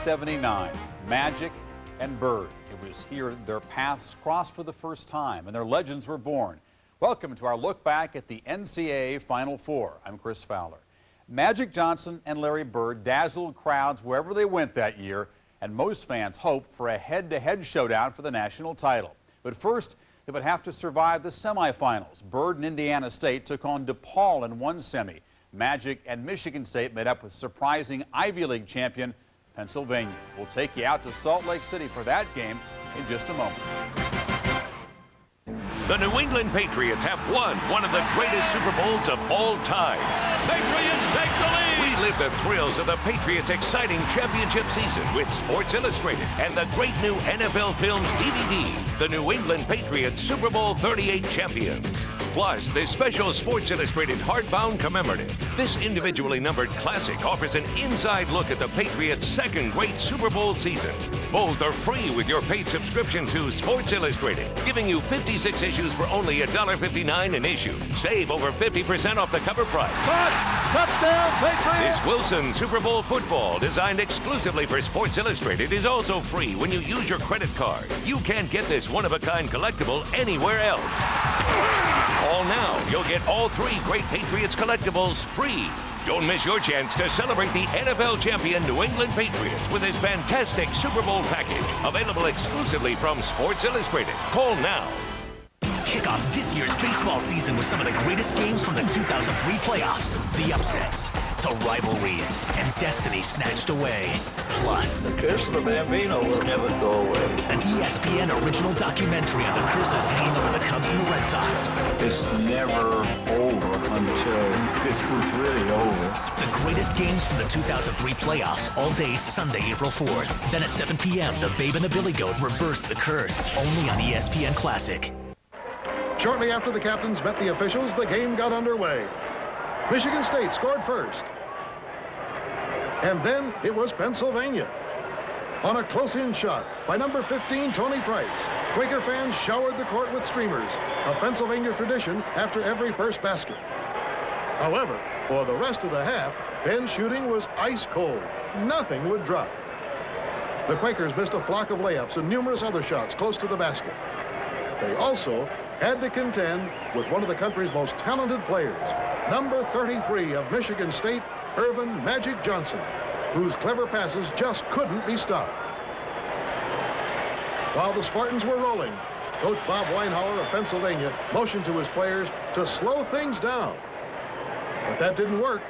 1979, Magic and Bird. It was here their paths crossed for the first time and their legends were born. Welcome to our look back at the NCAA Final Four. I'm Chris Fowler. Magic Johnson and Larry Bird dazzled crowds wherever they went that year, and most fans hoped for a head-to-head showdown for the national title. But first, they would have to survive the semifinals. Bird and Indiana State took on DePaul in one semi. Magic and Michigan State made up with surprising Ivy League champion Pennsylvania. We'll take you out to Salt Lake City for that game in just a moment. The New England Patriots have won one of the greatest Super Bowls of all time. Patriots take the lead! We live the thrills of the Patriots' exciting championship season with Sports Illustrated and the great new NFL Films DVD, the New England Patriots Super Bowl 38 champions. Plus, this special Sports Illustrated hardbound commemorative. This individually numbered classic offers an inside look at the Patriots' second great Super Bowl season. Both are free with your paid subscription to Sports Illustrated, giving you 56 issues for only $1.59 an issue. Save over 50% off the cover price. Touchdown, Patriots! This Wilson Super Bowl football, designed exclusively for Sports Illustrated, is also free when you use your credit card. You can't get this one-of-a-kind collectible anywhere else. Call now. You'll get all three great Patriots collectibles free. Don't miss your chance to celebrate the NFL champion New England Patriots with this fantastic Super Bowl package, available exclusively from Sports Illustrated. Call now. Kick off this year's baseball season with some of the greatest games from the 2003 playoffs. The upsets, the rivalries, and destiny snatched away. Plus, The curse of the Bambino will never go away. An ESPN original documentary on the curses hanging over the Cubs and the Red Sox. It's never over until this is really over. The greatest games from the 2003 playoffs all day Sunday, April 4th. Then at 7 p.m., the Babe and the Billy Goat reverse the curse. Only on ESPN Classic. Shortly after the captains met the officials, the game got underway. Michigan State scored first. And then it was Pennsylvania. On a close-in shot by number 15, Tony Price, Quaker fans showered the court with streamers, a Pennsylvania tradition after every first basket. However, for the rest of the half, Penn's shooting was ice cold. Nothing would drop. The Quakers missed a flock of layups and numerous other shots close to the basket. They also had to contend with one of the country's most talented players, number 33 of Michigan State, Irvin Magic Johnson, whose clever passes just couldn't be stopped. While the Spartans were rolling, Coach Bob Weinhauer of Pennsylvania motioned to his players to slow things down. But that didn't work.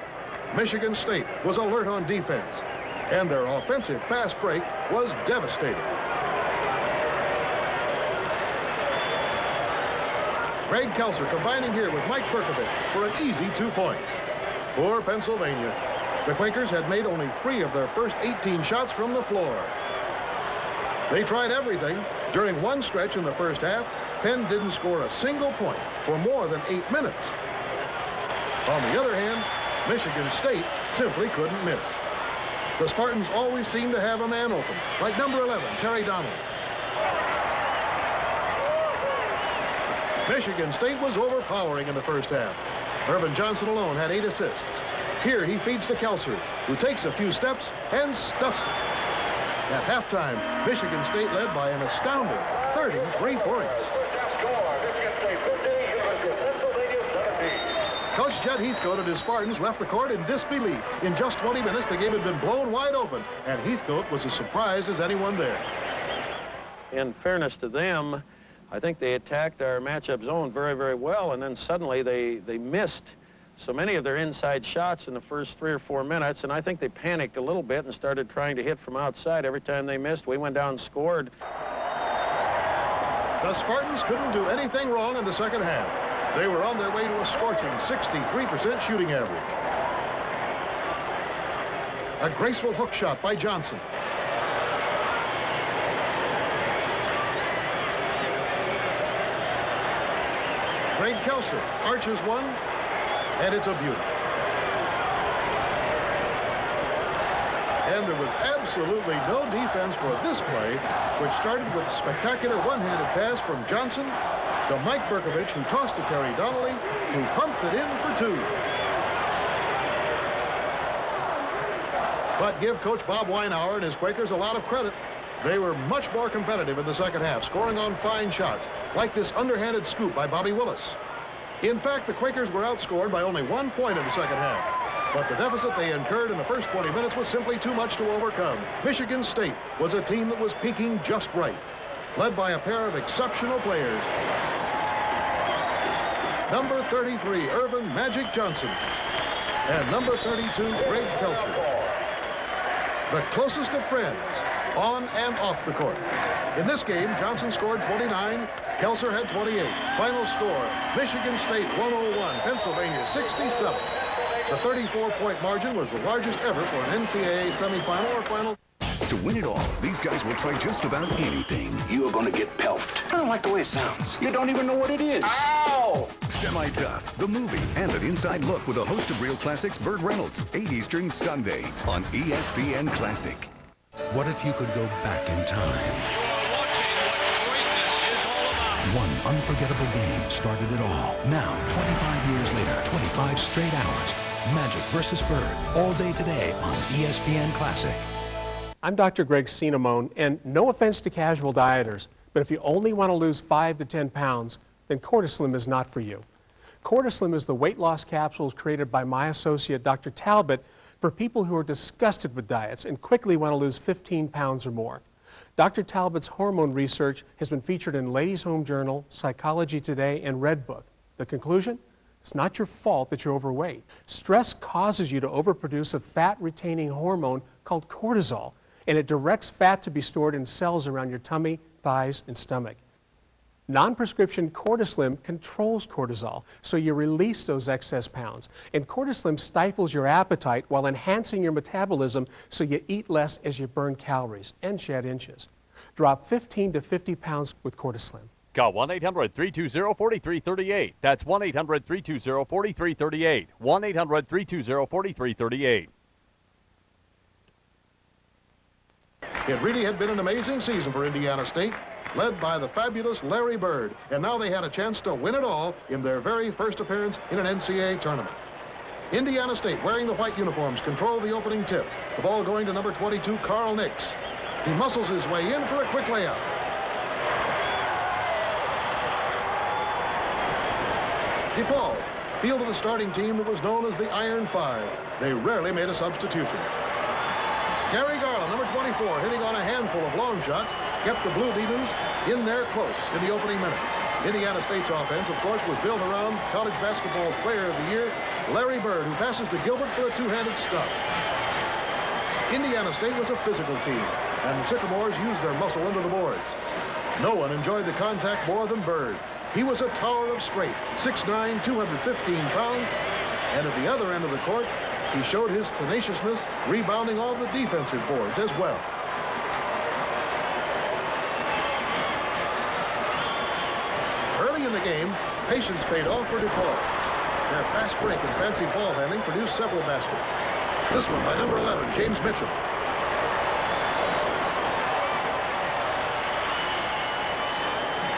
Michigan State was alert on defense, and their offensive fast break was devastating. Greg Kelser combining here with Mike Berkovich for an easy 2 points. For Pennsylvania, the Quakers had made only 3 of their first 18 shots from the floor. They tried everything. During one stretch in the first half, Penn didn't score a single point for more than 8 minutes. On the other hand, Michigan State simply couldn't miss. The Spartans always seemed to have a man open, like number 11, Terry Donnelly. Michigan State was overpowering in the first half. Irvin Johnson alone had 8 assists. Here he feeds to Kelser, who takes a few steps and stuffs it. At halftime, Michigan State led by an astounding 33 points. Coach Jed Heathcote and his Spartans left the court in disbelief. In just 20 minutes, the game had been blown wide open, and Heathcote was as surprised as anyone there. In fairness to them, I think they attacked our matchup zone very, very well, and then suddenly they missed so many of their inside shots in the first 3 or 4 minutes, and I think they panicked a little bit and started trying to hit from outside. Every time they missed, we went down and scored. The Spartans couldn't do anything wrong in the second half. They were on their way to a scorching 63% shooting average. A graceful hook shot by Johnson. Greg Kelser arches one, and it's a beauty. And there was absolutely no defense for this play, which started with a spectacular one-handed pass from Johnson to Mike Berkovich, who tossed to Terry Donnelly, who pumped it in for 2. But give Coach Bob Weinauer and his Quakers a lot of credit. They were much more competitive in the second half, scoring on fine shots, like this underhanded scoop by Bobby Willis. In fact, the Quakers were outscored by only 1 point in the second half. But the deficit they incurred in the first 20 minutes was simply too much to overcome. Michigan State was a team that was peaking just right, led by a pair of exceptional players. Number 33, Irvin Magic Johnson, and number 32, Greg Kelser. The closest of friends, on and off the court. In this game, Johnson scored 29, Kelser had 28. Final score, Michigan State 101, Pennsylvania 67. The 34-point margin was the largest ever for an NCAA semifinal or final. To win it all, these guys will try just about anything. You are going to get pelfed. I don't like the way it sounds. You don't even know what it is. Ow! Semi-Tough, the movie, and an inside look with a host of real classics, Burt Reynolds, 8 Eastern Sunday on ESPN Classic. What if you could go back in time? You're watching what greatness is all about. One unforgettable game started it all. Now, 25 years later, 25 straight hours. Magic versus Bird, all day today on ESPN Classic. I'm Dr. Greg Cinnamone, and no offense to casual dieters, but if you only want to lose 5 to 10 pounds, then Cortislim is not for you. Cortislim is the weight loss capsules created by my associate, Dr. Talbot, for people who are disgusted with diets and quickly want to lose 15 pounds or more. Dr. Talbot's hormone research has been featured in Ladies' Home Journal, Psychology Today, and Redbook. The conclusion? It's not your fault that you're overweight. Stress causes you to overproduce a fat-retaining hormone called cortisol, and it directs fat to be stored in cells around your tummy, thighs, and stomach. Non-prescription Cortislim controls cortisol, so you release those excess pounds. And Cortislim stifles your appetite while enhancing your metabolism, so you eat less as you burn calories and shed inches. Drop 15 to 50 pounds with Cortislim. Call 1-800-320-4338. That's 1-800-320-4338. 1-800-320-4338. It really had been an amazing season for Indiana State, led by the fabulous Larry Bird, and now they had a chance to win it all in their very first appearance in an NCAA tournament. Indiana State, wearing the white uniforms, controlled the opening tip. The ball going to number 22, Carl Nix. He muscles his way in for a quick layup. DePaul fielded a starting team that was known as the Iron Five. They rarely made a substitution. Gary Garland, number 24, hitting on a handful of long shots, kept the Blue Demons in there close in the opening minutes. Indiana State's offense, of course, was built around college basketball player of the year, Larry Bird, who passes to Gilbert for a two-handed stop. Indiana State was a physical team, and the Sycamores used their muscle under the boards. No one enjoyed the contact more than Bird. He was a tower of strength, 6'9", 215 pounds, and at the other end of the court, he showed his tenaciousness, rebounding all the defensive boards as well. Early in the game, patience paid off for DePaul. Their fast break and fancy ball handling produced several baskets. This one by number 11, James Mitchell.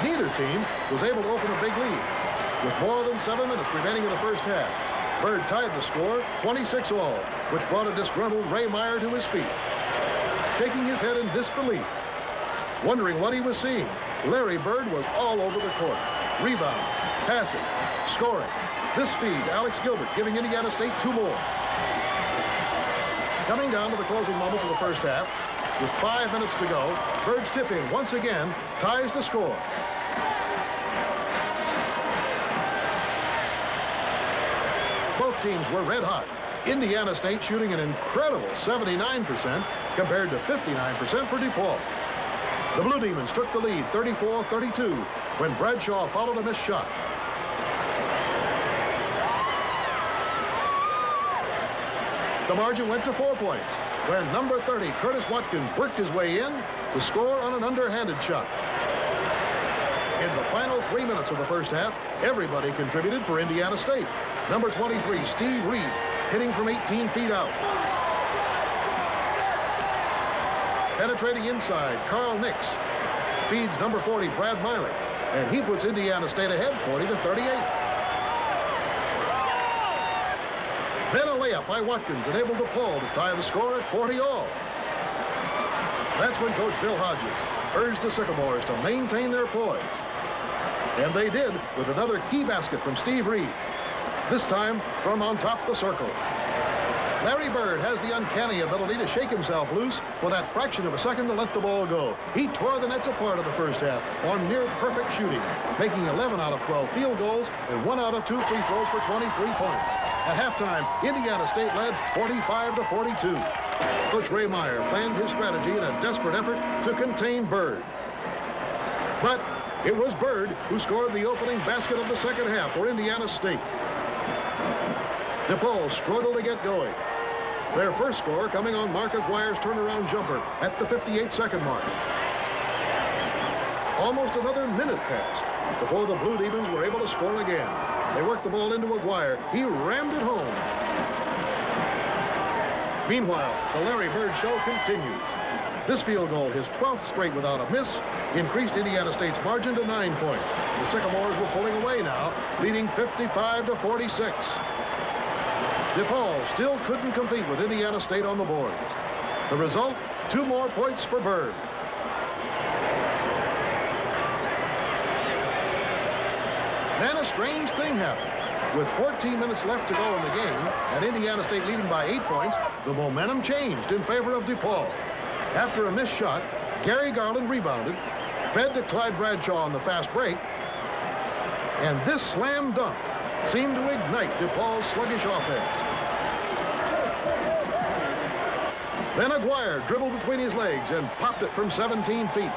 Neither team was able to open a big lead. With more than 7 minutes remaining in the first half, Bird tied the score 26 all, which brought a disgruntled Ray Meyer to his feet. Shaking his head in disbelief, wondering what he was seeing, Larry Bird was all over the court. Rebound, passing, scoring. This feed, Alex Gilbert giving Indiana State 2 more. Coming down to the closing moments of the first half, with 5 minutes to go, Bird's tip-in once again ties the score. Both teams were red hot. Indiana State shooting an incredible 79% compared to 59% for DePaul. The Blue Demons took the lead 34-32 when Bradshaw followed a missed shot. The margin went to 4 points when number 30, Curtis Watkins, worked his way in to score on an underhanded shot. In the final 3 minutes of the first half, everybody contributed for Indiana State. Number 23, Steve Reed, hitting from 18 feet out. Penetrating inside, Carl Nix feeds number 40, Brad Miley, and he puts Indiana State ahead 40-38. Then a layup by Watkins enabled DePaul to tie the score at 40 all. That's when Coach Bill Hodges urged the Sycamores to maintain their poise. And they did with another key basket from Steve Reed, this time from on top the circle. Larry Bird has the uncanny ability to shake himself loose for that fraction of a second to let the ball go. He tore the nets apart in the first half on near perfect shooting, making 11 out of 12 field goals and 1 out of 2 free throws for 23 points. At halftime, Indiana State led 45-42. Coach Ray Meyer planned his strategy in a desperate effort to contain Bird. But it was Bird who scored the opening basket of the second half for Indiana State. DePaul struggled to get going. Their first score coming on Mark Aguirre's turnaround jumper at the 58-second mark. Almost another minute passed before the Blue Demons were able to score again. They worked the ball into Aguirre. He rammed it home. Meanwhile, the Larry Bird show continues. This field goal, his 12th straight without a miss, increased Indiana State's margin to 9 points. The Sycamores were pulling away now, leading 55-46. DePaul still couldn't compete with Indiana State on the boards. The result, 2 more points for Bird. Then a strange thing happened. With 14 minutes left to go in the game, and Indiana State leading by 8 points, the momentum changed in favor of DePaul. After a missed shot, Gary Garland rebounded, fed to Clyde Bradshaw on the fast break, and this slam dunk seemed to ignite DePaul's sluggish offense. Then Aguirre dribbled between his legs and popped it from 17 feet.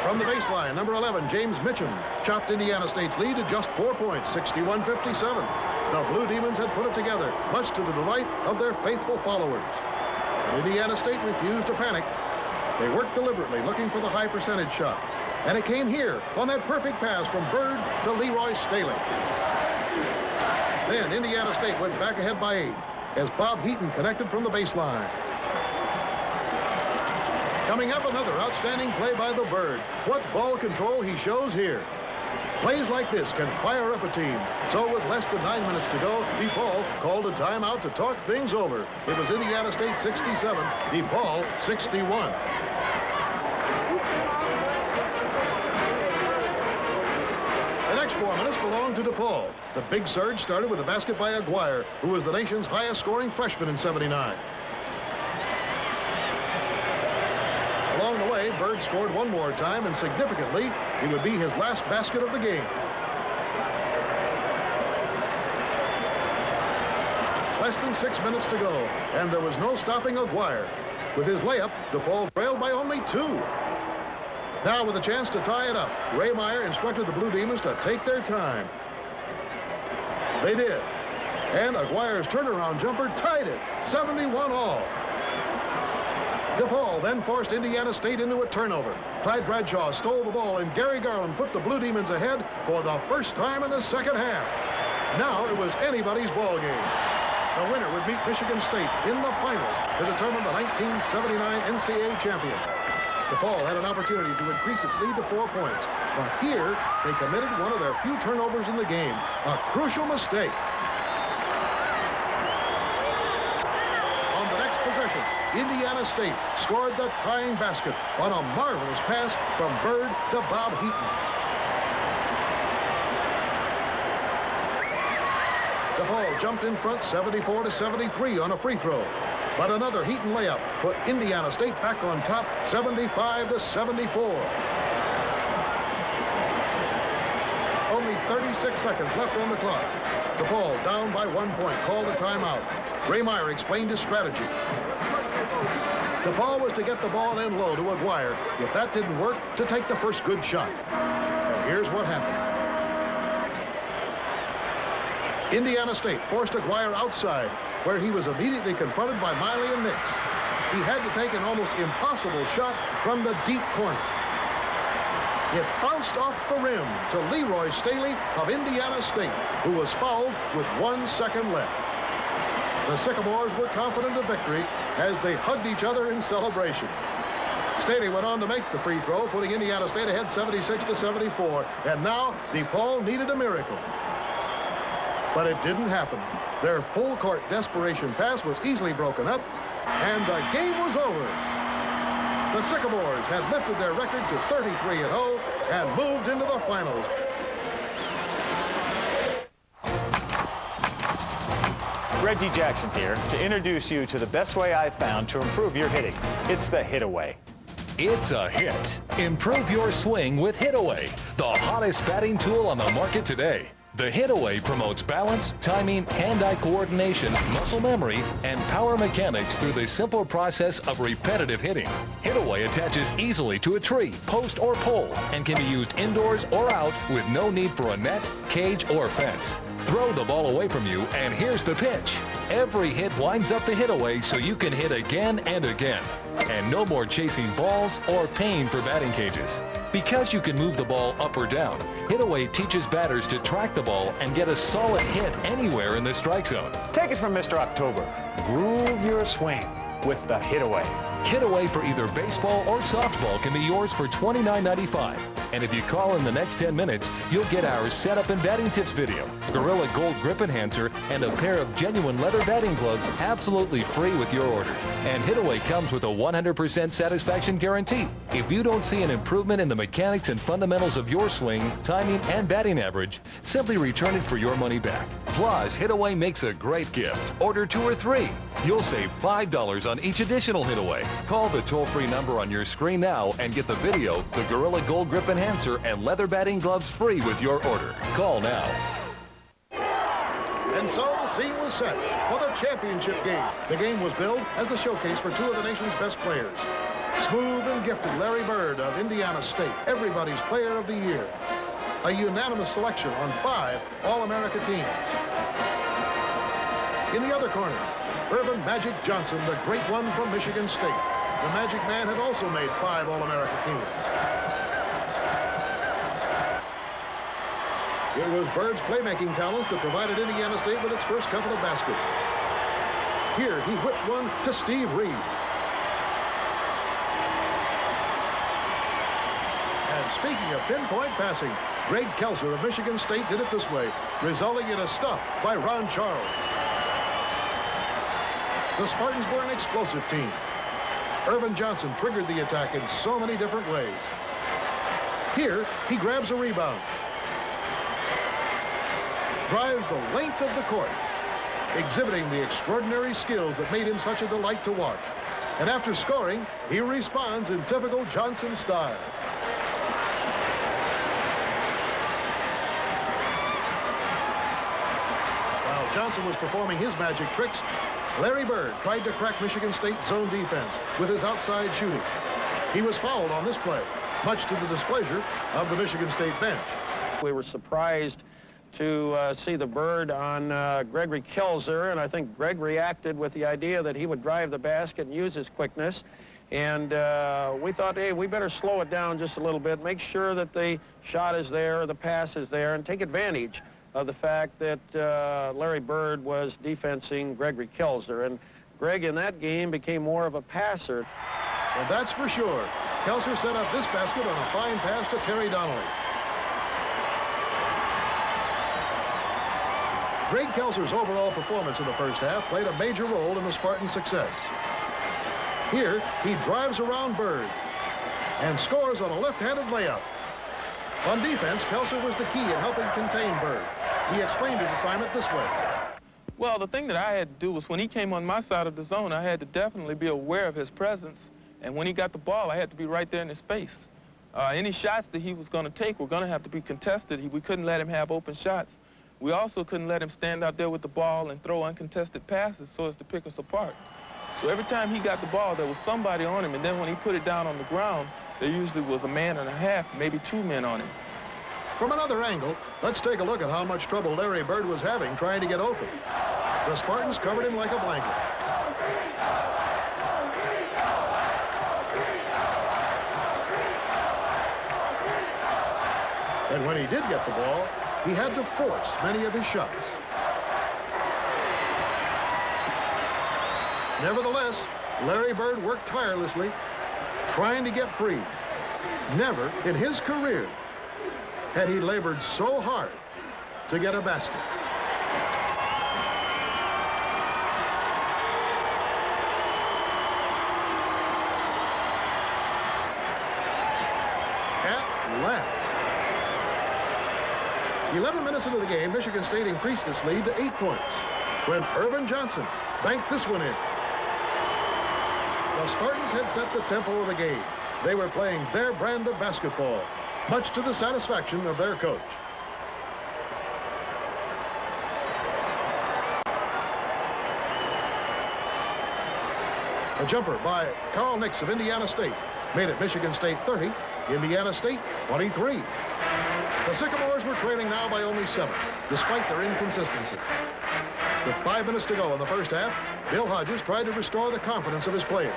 From the baseline, number 11, James Mitchum, chopped Indiana State's lead to just 4 points, 61-57. The Blue Demons had put it together, much to the delight of their faithful followers. But Indiana State refused to panic. They worked deliberately, looking for the high percentage shot. And it came here on that perfect pass from Bird to Leroy Staley. Then Indiana State went back ahead by 8 as Bob Heaton connected from the baseline. Coming up, another outstanding play by the Bird. What ball control he shows here. Plays like this can fire up a team. So with less than 9 minutes to go, DePaul called a timeout to talk things over. It was Indiana State 67, DePaul 61. The next 4 minutes belonged to DePaul. The big surge started with a basket by Aguirre, who was the nation's highest scoring freshman in '79. Along the way, Bird scored one more time, and significantly, it would be his last basket of the game. Less than 6 minutes to go, and there was no stopping Aguirre. With his layup, DePaul trailed by only 2. Now, with a chance to tie it up, Ray Meyer instructed the Blue Demons to take their time. They did. And Aguirre's turnaround jumper tied it, 71 all. DePaul then forced Indiana State into a turnover. Clyde Bradshaw stole the ball, and Gary Garland put the Blue Demons ahead for the first time in the second half. Now it was anybody's ball game. The winner would meet Michigan State in the finals to determine the 1979 NCAA champion. DePaul had an opportunity to increase its lead to 4 points, but here they committed one of their few turnovers in the game, a crucial mistake. On the next possession, Indiana State scored the tying basket on a marvelous pass from Bird to Bob Heaton. DePaul jumped in front 74-73 on a free throw. But another Heaton layup put Indiana State back on top 75-74. Only 36 seconds left on the clock. DePaul down by 1 point, called a timeout. Ray Meyer explained his strategy. DePaul was to get the ball in low to Aguirre. If that didn't work, to take the first good shot. And here's what happened. Indiana State forced Aguirre outside, where he was immediately confronted by Miley and Nix. He had to take an almost impossible shot from the deep corner. It bounced off the rim to Leroy Staley of Indiana State, who was fouled with 1 second left. The Sycamores were confident of victory as they hugged each other in celebration. Staley went on to make the free throw, putting Indiana State ahead 76-74, and now DePaul needed a miracle. but it didn't happen. Their full-court desperation pass was easily broken up, and the game was over. The Sycamores had lifted their record to 33-0 and moved into the finals. Reggie Jackson here to introduce you to the best way I've found to improve your hitting. It's the Hit Away. It's a hit. Improve your swing with Hit Away, the hottest batting tool on the market today. The Hit Away promotes balance, timing, hand-eye coordination, muscle memory, and power mechanics through the simple process of repetitive hitting. Hit Away attaches easily to a tree, post, or pole and can be used indoors or out with no need for a net, cage, or fence. Throw the ball away from you, and here's the pitch. Every hit winds up the Hit Away so you can hit again and again. And no more chasing balls or paying for batting cages. Because you can move the ball up or down, Hit Away teaches batters to track the ball and get a solid hit anywhere in the strike zone. Take it from Mr. October. Groove your swing with the Hit Away. Hit Away for either baseball or softball can be yours for $29.95. And if you call in the next 10 minutes, you'll get our setup and batting tips video, Gorilla Gold Grip Enhancer, and a pair of genuine leather batting gloves absolutely free with your order. And Hit Away comes with a 100% satisfaction guarantee. If you don't see an improvement in the mechanics and fundamentals of your swing, timing, and batting average, simply return it for your money back. Plus, Hit Away makes a great gift. Order 2 or 3. You'll save $5 on each additional Hit Away. Call the toll-free number on your screen now and get the video, the Gorilla Gold Grip Enhancer, and leather batting gloves free with your order. Call now. And so the scene was set for the championship game. The game was billed as the showcase for 2 of the nation's best players. Smooth and gifted Larry Bird of Indiana State, everybody's player of the year. A unanimous selection on 5 All-America teams. In the other corner, Irvin Magic Johnson, the great one from Michigan State. The Magic Man had also made 5 All-America teams. It was Bird's playmaking talents that provided Indiana State with its first couple of baskets. Here, he whips one to Steve Reed. And speaking of pinpoint passing, Greg Kelser of Michigan State did it this way, resulting in a stop by Ron Charles. The Spartans were an explosive team. Irvin Johnson triggered the attack in so many different ways. Here, he grabs a rebound. Drives the length of the court, exhibiting the extraordinary skills that made him such a delight to watch. And after scoring, he responds in typical Johnson style. While Johnson was performing his magic tricks, Larry Bird tried to crack Michigan State's zone defense with his outside shooting. He was fouled on this play, much to the displeasure of the Michigan State bench. We were surprised to see the Bird on Gregory Kelser, and I think Greg reacted with the idea that he would drive the basket and use his quickness. And we thought, hey, we better slow it down just a little bit, make sure that the shot is there, the pass is there, and take advantage of the fact that Larry Bird was defensing Gregory Kelser. And Greg in that game became more of a passer. And that's for sure. Kelser set up this basket on a fine pass to Terry Donnelly. Greg Kelser's overall performance in the first half played a major role in the Spartans' success. Here, he drives around Bird and scores on a left-handed layup. On defense, Kelser was the key in helping contain Bird. He explained his assignment this way. Well, the thing that I had to do was when he came on my side of the zone, I had to definitely be aware of his presence. And when he got the ball, I had to be right there in his face. Any shots that he was going to take were going to have to be contested. We couldn't let him have open shots. We also couldn't let him stand out there with the ball and throw uncontested passes so as to pick us apart. So every time he got the ball, there was somebody on him, and then when he put it down on the ground, there usually was a man and a half, maybe 2 men on him. From another angle, let's take a look at how much trouble Larry Bird was having trying to get open. The Spartans covered him like a blanket. And when he did get the ball, he had to force many of his shots. Nevertheless, Larry Bird worked tirelessly, trying to get free. Never in his career had he labored so hard to get a basket. less. 11 minutes into the game, Michigan State increased its lead to 8 points when Irvin Johnson banked this one in. The Spartans had set the tempo of the game. They were playing their brand of basketball, much to the satisfaction of their coach. A jumper by Carl Nix of Indiana State made it Michigan State 30, Indiana State 23. The Sycamores were trailing now by only 7, despite their inconsistency. With 5 minutes to go in the first half, Bill Hodges tried to restore the confidence of his players.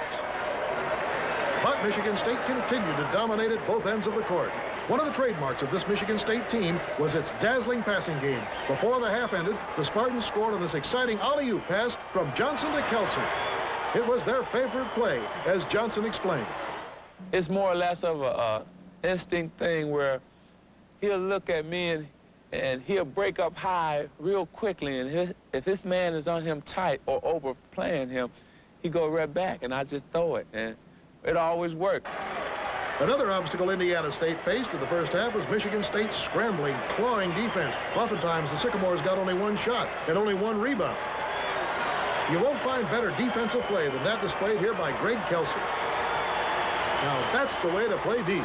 But Michigan State continued to dominate at both ends of the court. One of the trademarks of this Michigan State team was its dazzling passing game. Before the half ended, the Spartans scored on this exciting alley-oop pass from Johnson to Kelser. It was their favorite play, as Johnson explained. It's more or less of a instinct thing where he'll look at me and he'll break up high real quickly, and if his man is on him tight or overplaying him, he go right back, and I just throw it, and it always worked. Another obstacle Indiana State faced in the first half was Michigan State's scrambling, clawing defense. Oftentimes, the Sycamores got only 1 shot and only 1 rebound. You won't find better defensive play than that displayed here by Greg Kelser. Now, that's the way to play deep.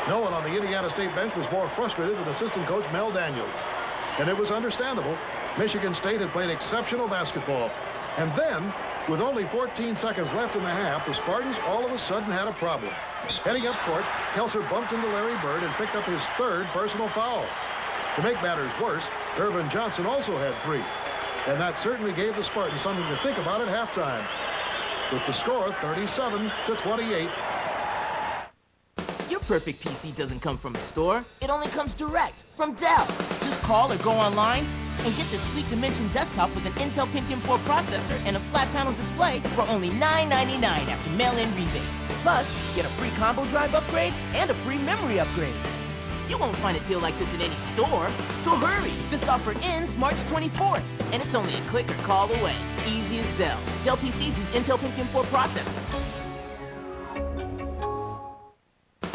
No one on the Indiana State bench was more frustrated than assistant coach Mel Daniels. And it was understandable. Michigan State had played exceptional basketball. And then, with only 14 seconds left in the half, the Spartans all of a sudden had a problem. Heading up court, Kelser bumped into Larry Bird and picked up his 3rd personal foul. To make matters worse, Irvin Johnson also had 3. And that certainly gave the Spartans something to think about at halftime. With the score 37-28. Your perfect PC doesn't come from a store. It only comes direct from Dell. Just call or go online and get the sleek Dimension desktop with an Intel Pentium 4 processor and a flat panel display for only $9.99 after mail-in rebate. Plus, get a free combo drive upgrade and a free memory upgrade. You won't find a deal like this in any store, so hurry. This offer ends March 24th, and it's only a click or call away. Easy as Dell. Dell PCs use Intel Pentium 4 processors.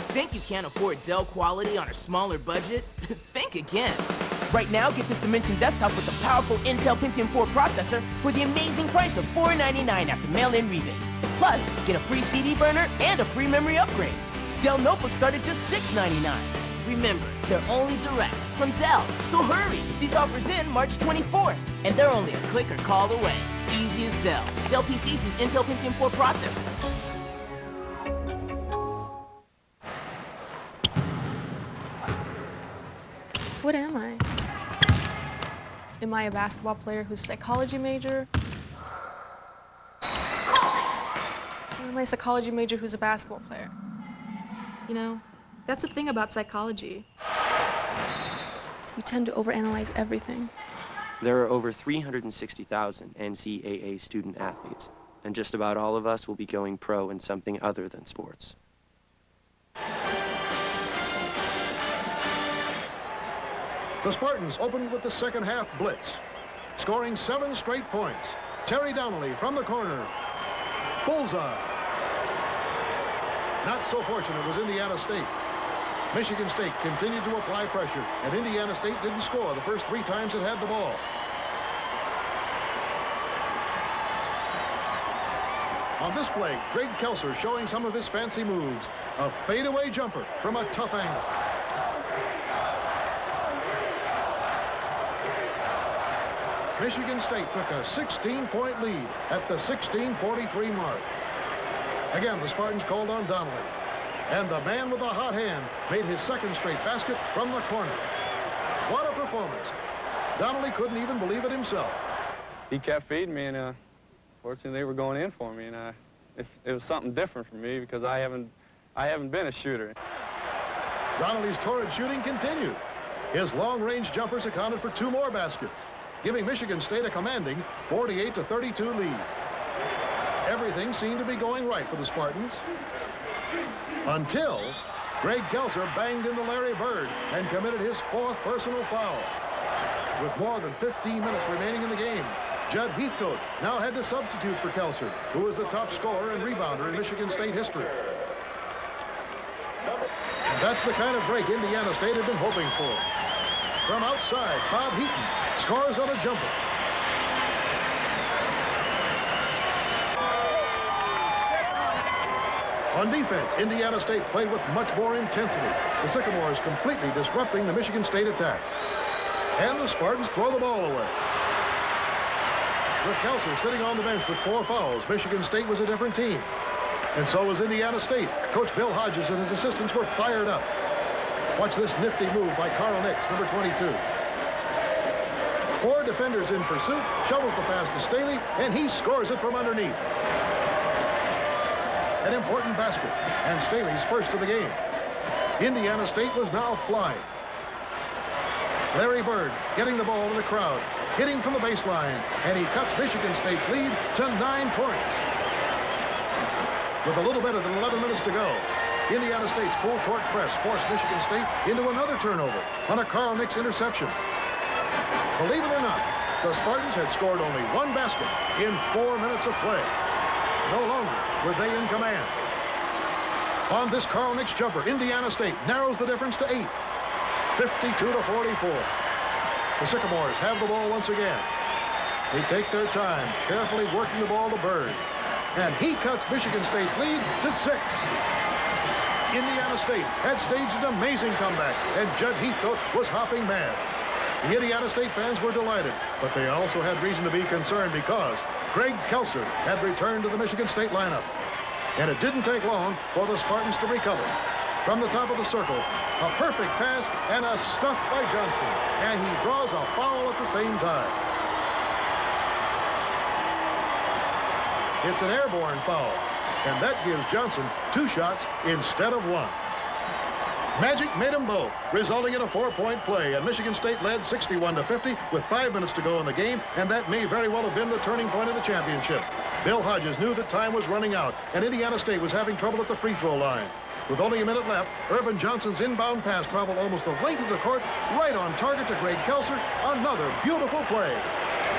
Think you can't afford Dell quality on a smaller budget? Think again. Right now, get this Dimension desktop with the powerful Intel Pentium 4 processor for the amazing price of $4.99 after mail-in rebate. Plus, get a free CD burner and a free memory upgrade. Dell notebooks start at just $6.99. Remember, they're only direct from Dell, so hurry. These offers end March 24th, and they're only a click or call away. Easy as Dell. Dell PCs use Intel Pentium 4 processors. What am I? Am I a basketball player who's a psychology major? Or am I a psychology major who's a basketball player? You know, that's the thing about psychology. We tend to overanalyze everything. There are over 360,000 NCAA student athletes, and just about all of us will be going pro in something other than sports. The Spartans opened with the second half blitz, scoring 7 straight points. Terry Donnelly from the corner. Bullseye. Not so fortunate was Indiana State. Michigan State continued to apply pressure, and Indiana State didn't score the first 3 times it had the ball. On this play, Greg Kelser showing some of his fancy moves. A fadeaway jumper from a tough angle. Michigan State took a 16-point lead at the 16:43 mark. Again, the Spartans called on Donnelly. And the man with the hot hand made his second straight basket from the corner. What a performance. Donnelly couldn't even believe it himself. He kept feeding me, and fortunately they were going in for me, and it was something different for me because I haven't been a shooter. Donnelly's torrid shooting continued. His long-range jumpers accounted for 2 more baskets, giving Michigan State a commanding 48-32 lead. Everything seemed to be going right for the Spartans until Greg Kelser banged into Larry Bird and committed his 4th personal foul. With more than 15 minutes remaining in the game, Judd Heathcote now had to substitute for Kelser, who was the top scorer and rebounder in Michigan State history. And that's the kind of break Indiana State had been hoping for. From outside, Bob Heaton scores on a jumper. On defense, Indiana State played with much more intensity. The Sycamores completely disrupting the Michigan State attack. And the Spartans throw the ball away. With Kelser sitting on the bench with 4 fouls, Michigan State was a different team. And so was Indiana State. Coach Bill Hodges and his assistants were fired up. Watch this nifty move by Carl Nix, number 22. 4 defenders in pursuit, shovels the pass to Staley, and he scores it from underneath. An important basket, and Staley's first of the game. Indiana State was now flying. Larry Bird getting the ball to the crowd, hitting from the baseline, and he cuts Michigan State's lead to 9 points. With a little better than 11 minutes to go, Indiana State's full-court press forced Michigan State into another turnover on a Carl Nix interception. Believe it or not, the Spartans had scored only 1 basket in 4 minutes of play. No longer were they in command. On this Carl Nix jumper, Indiana State narrows the difference to 8. 52-44. The Sycamores have the ball once again. They take their time, carefully working the ball to Bird. And he cuts Michigan State's lead to 6. Indiana State had staged an amazing comeback, and Judd Heathcote was hopping mad. The Indiana State fans were delighted, but they also had reason to be concerned because Greg Kelser had returned to the Michigan State lineup. And it didn't take long for the Spartans to recover. From the top of the circle, a perfect pass and a stuff by Johnson. And he draws a foul at the same time. It's an airborne foul, and that gives Johnson 2 shots instead of 1. Magic made them both, resulting in a 4-point play, and Michigan State led 61-50 with 5 minutes to go in the game, and that may very well have been the turning point of the championship. Bill Hodges knew that time was running out, and Indiana State was having trouble at the free throw line. With only a minute left, Urban Johnson's inbound pass traveled almost the length of the court, right on target to Greg Kelser. Another beautiful play.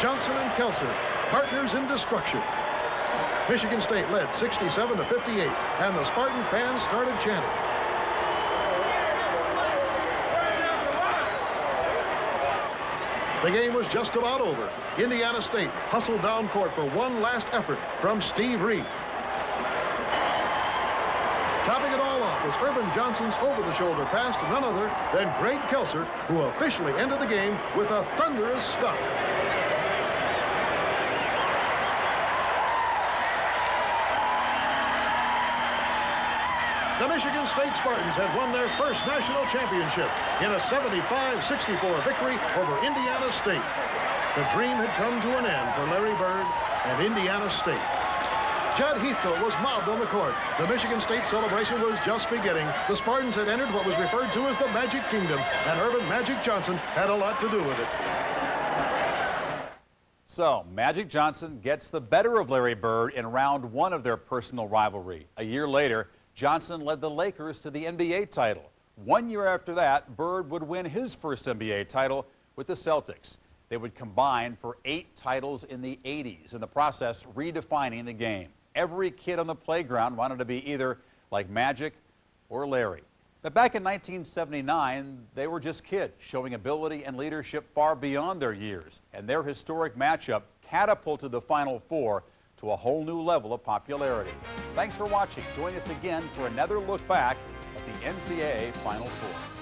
Johnson and Kelser, partners in destruction. Michigan State led 67-58, and the Spartan fans started chanting. The game was just about over. Indiana State hustled down court for one last effort from Steve Reed. Topping it all off was Urban Johnson's over-the-shoulder pass to none other than Greg Kelser, who officially ended the game with a thunderous stuff. The Michigan State Spartans had won their first national championship in a 75-64 victory over Indiana State. The dream had come to an end for Larry Bird and Indiana State. Judd Heathcote was mobbed on the court. The Michigan State celebration was just beginning. The Spartans had entered what was referred to as the Magic Kingdom, and Urban Magic Johnson had a lot to do with it. So, Magic Johnson gets the better of Larry Bird in round 1 of their personal rivalry. A year later, Johnson led the Lakers to the NBA title. 1 year after that, Bird would win his first NBA title with the Celtics. They would combine for 8 titles in the 80s, in the process redefining the game. Every kid on the playground wanted to be either like Magic or Larry. But back in 1979, they were just kids, showing ability and leadership far beyond their years. And their historic matchup catapulted the Final Four to a whole new level of popularity. Thanks for watching. Join us again for another look back at the NCAA Final Four.